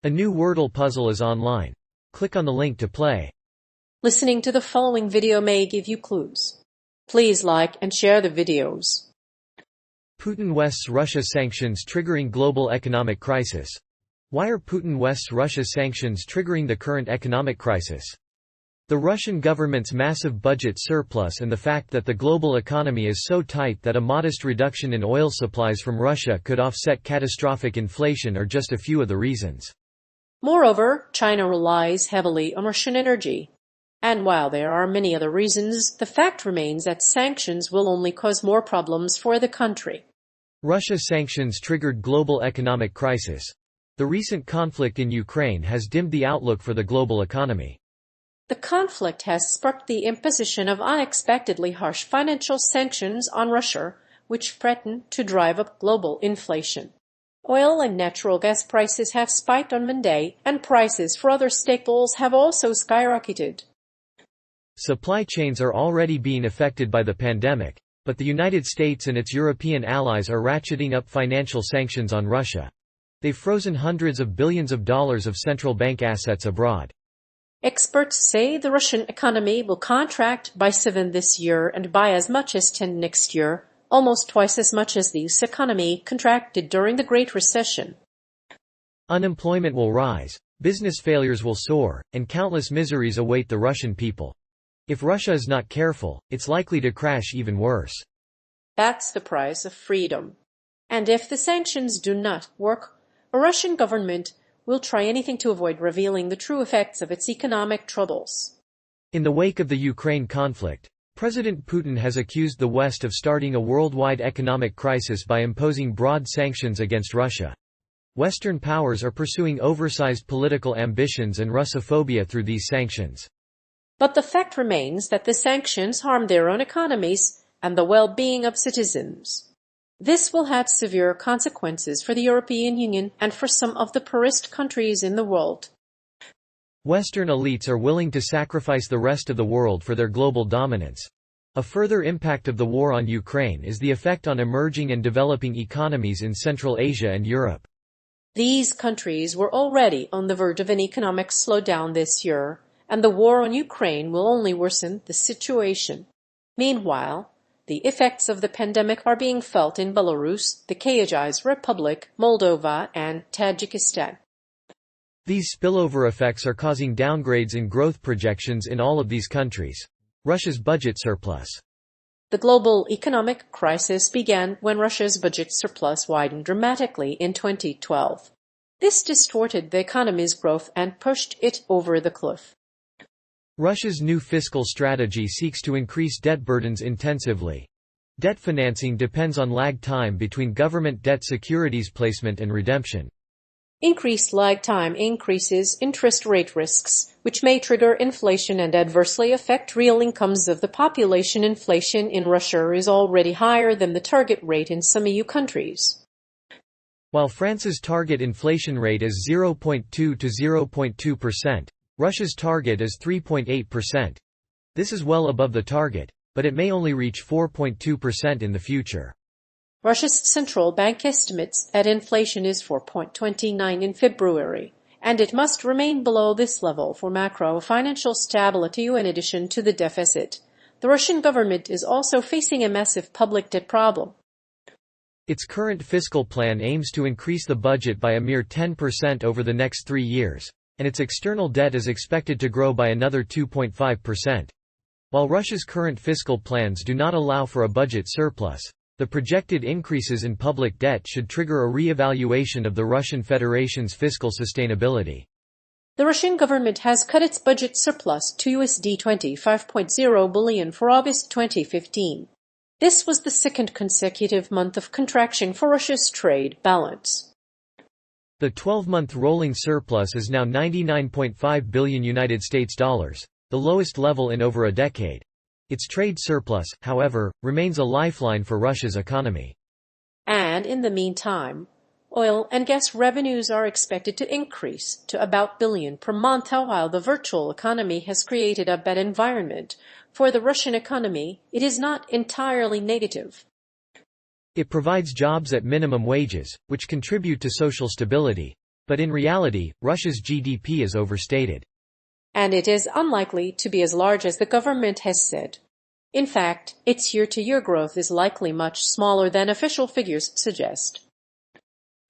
A new Wordle puzzle is online. Click on the link to play. Listening to the following video may give you clues. Please like and share the videos. Putin Wests Russia sanctions triggering global economic crisis. Why are Putin Wests Russia sanctions triggering the current economic crisis? The Russian government's massive budget surplus and the fact that the global economy is so tight that a modest reduction in oil supplies from Russia could offset catastrophic inflation are just a few of the reasons. Moreover, China relies heavily on Russian energy. And while there are many other reasons, the fact remains that sanctions will only cause more problems for the country. Russia's sanctions triggered global economic crisis. The recent conflict in Ukraine has dimmed the outlook for the global economy. The conflict has sparked the imposition of unexpectedly harsh financial sanctions on Russia, which threaten to drive up global inflation. Oil and natural gas prices have spiked on Monday, and prices for other staples have also skyrocketed. Supply chains are already being affected by the pandemic, but the United States and its European allies are ratcheting up financial sanctions on Russia. They've frozen hundreds of billions of dollars of central bank assets abroad. Experts say the Russian economy will contract by 7% this year and by as much as 10% next year, almost twice as much as the US economy contracted during the Great Recession. Unemployment will rise, business failures will soar, and countless miseries await the Russian people. If Russia is not careful, it's likely to crash even worse. That's the price of freedom. And if the sanctions do not work, a Russian government will try anything to avoid revealing the true effects of its economic troubles. In the wake of the Ukraine conflict, President Putin has accused the West of starting a worldwide economic crisis by imposing broad sanctions against Russia. Western powers are pursuing oversized political ambitions and Russophobia through these sanctions. But the fact remains that the sanctions harm their own economies and the well-being of citizens. This will have severe consequences for the European Union and for some of the poorest countries in the world. Western elites are willing to sacrifice the rest of the world for their global dominance. A further impact of the war on Ukraine is the effect on emerging and developing economies in Central Asia and Europe. These countries were already on the verge of an economic slowdown this year, and the war on Ukraine will only worsen the situation. Meanwhile, the effects of the pandemic are being felt in Belarus, the Kyrgyz Republic, Moldova, and Tajikistan. These spillover effects are causing downgrades in growth projections in all of these countries. Russia's budget surplus. The global economic crisis began when Russia's budget surplus widened dramatically in 2012. This distorted the economy's growth and pushed it over the cliff. Russia's new fiscal strategy seeks to increase debt burdens intensively. Debt financing depends on lag time between government debt securities placement and redemption. Increased lag time increases interest rate risks, which may trigger inflation and adversely affect real incomes of the population. Inflation in Russia is already higher than the target rate in some EU countries. While France's target inflation rate is 0.2 to 0.2%, Russia's target is 3.8%. This is well above the target, but it may only reach 4.2% in the future. Russia's central bank estimates that inflation is 4.29 in February, and it must remain below this level for macro-financial stability. In addition to the deficit, the Russian government is also facing a massive public debt problem. Its current fiscal plan aims to increase the budget by a mere 10% over the next 3 years, and its external debt is expected to grow by another 2.5%. While Russia's current fiscal plans do not allow for a budget surplus, the projected increases in public debt should trigger a re-evaluation of the Russian Federation's fiscal sustainability. The Russian government has cut its budget surplus to USD 25.0 billion for August 2015. This was the second consecutive month of contraction for Russia's trade balance. The 12-month rolling surplus is now $99.5 billion United States dollars, the lowest level in over a decade. Its trade surplus, however, remains a lifeline for Russia's economy. And in the meantime, oil and gas revenues are expected to increase to about $1 billion per month. While the virtual economy has created a bad environment for the Russian economy, it is not entirely negative. It provides jobs at minimum wages, which contribute to social stability. But in reality, Russia's GDP is overstated. And it is unlikely to be as large as the government has said. In fact, its year-to-year growth is likely much smaller than official figures suggest.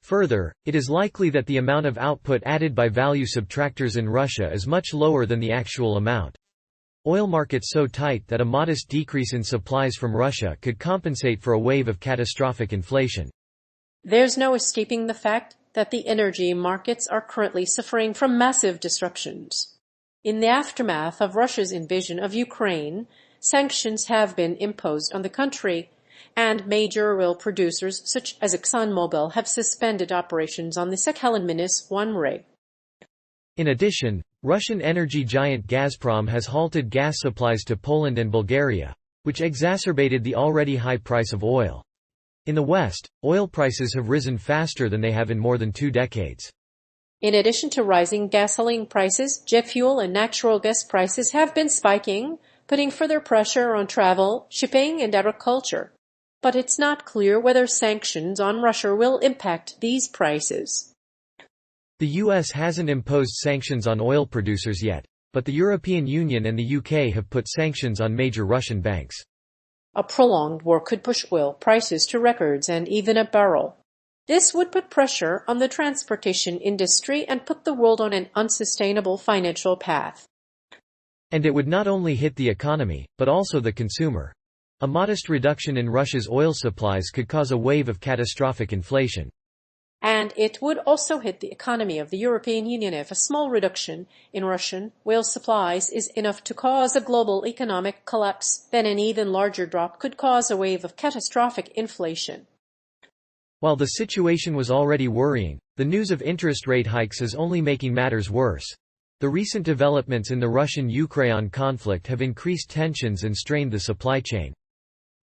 Further, it is likely that the amount of output added by value subtractors in Russia is much lower than the actual amount. Oil markets so tight that a modest decrease in supplies from Russia could compensate for a wave of catastrophic inflation. There's no escaping the fact that the energy markets are currently suffering from massive disruptions. In the aftermath of Russia's invasion of Ukraine, sanctions have been imposed on the country, and major oil producers such as ExxonMobil have suspended operations on the Sakhalin-1 rig. In addition, Russian energy giant Gazprom has halted gas supplies to Poland and Bulgaria, which exacerbated the already high price of oil. In the West, oil prices have risen faster than they have in more than 2 decades. In addition to rising gasoline prices, jet fuel and natural gas prices have been spiking, putting further pressure on travel, shipping, and agriculture. But it's not clear whether sanctions on Russia will impact these prices. The US hasn't imposed sanctions on oil producers yet, but the European Union and the UK have put sanctions on major Russian banks. A prolonged war could push oil prices to records and even a barrel. This would put pressure on the transportation industry and put the world on an unsustainable financial path. And it would not only hit the economy, but also the consumer. A modest reduction in Russia's oil supplies could cause a wave of catastrophic inflation. And it would also hit the economy of the European Union if a small reduction in Russian oil supplies is enough to cause a global economic collapse. Then an even larger drop could cause a wave of catastrophic inflation. While the situation was already worrying, the news of interest rate hikes is only making matters worse. The recent developments in the Russian-Ukraine conflict have increased tensions and strained the supply chain.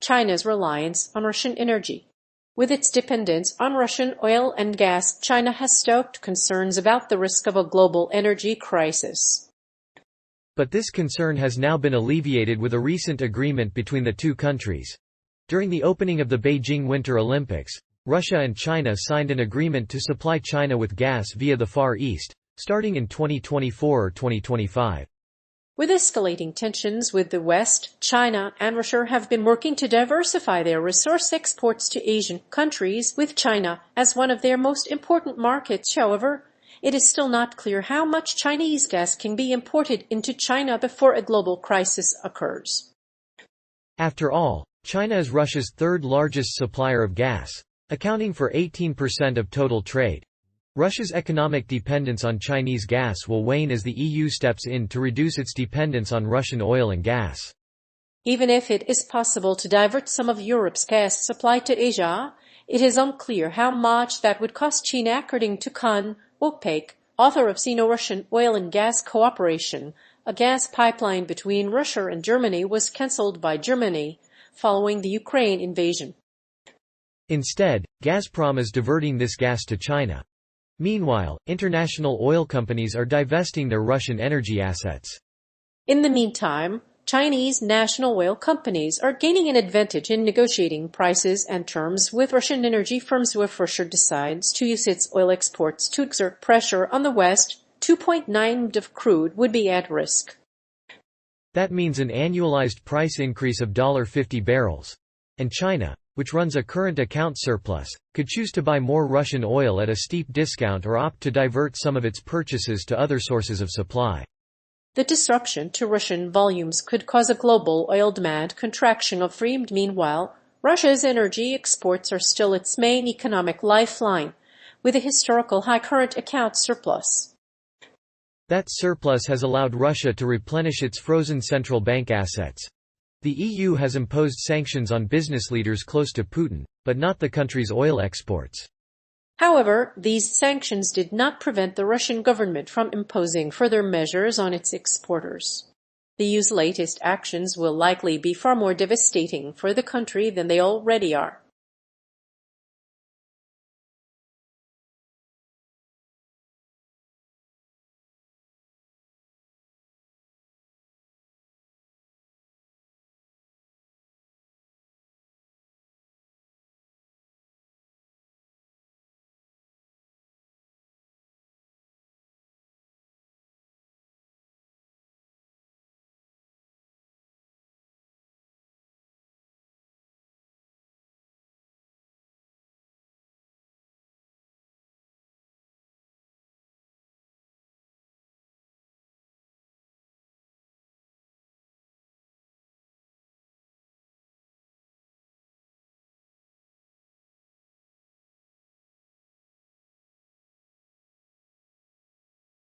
China's reliance on Russian energy. With its dependence on Russian oil and gas, China has stoked concerns about the risk of a global energy crisis. But this concern has now been alleviated with a recent agreement between the two countries. During the opening of the Beijing Winter Olympics, Russia and China signed an agreement to supply China with gas via the Far East, starting in 2024 or 2025. With escalating tensions with the West, China and Russia have been working to diversify their resource exports to Asian countries, with China as one of their most important markets. However, it is still not clear how much Chinese gas can be imported into China before a global crisis occurs. After all, China is Russia's third largest supplier of gas, accounting for 18% of total trade. Russia's economic dependence on Chinese gas will wane as the EU steps in to reduce its dependence on Russian oil and gas. Even if it is possible to divert some of Europe's gas supply to Asia, it is unclear how much that would cost China, according to Khan Opek, author of Sino-Russian Oil and Gas Cooperation. A gas pipeline between Russia and Germany was cancelled by Germany following the Ukraine invasion. Instead, Gazprom is diverting this gas to China. Meanwhile, international oil companies are divesting their Russian energy assets. In the meantime, Chinese national oil companies are gaining an advantage in negotiating prices and terms with Russian energy firms. If Russia decides to use its oil exports to exert pressure on the West, 2.9 of crude would be at risk. That means an annualized price increase of $50 barrels. And China, which runs a current account surplus, could choose to buy more Russian oil at a steep discount or opt to divert some of its purchases to other sources of supply. The disruption to Russian volumes could cause a global oil demand contraction of free. Meanwhile, Russia's energy exports are still its main economic lifeline, with a historical high current account surplus. That surplus has allowed Russia to replenish its frozen central bank assets. The EU has imposed sanctions on business leaders close to Putin, but not the country's oil exports. However, these sanctions did not prevent the Russian government from imposing further measures on its exporters. The EU's latest actions will likely be far more devastating for the country than they already are.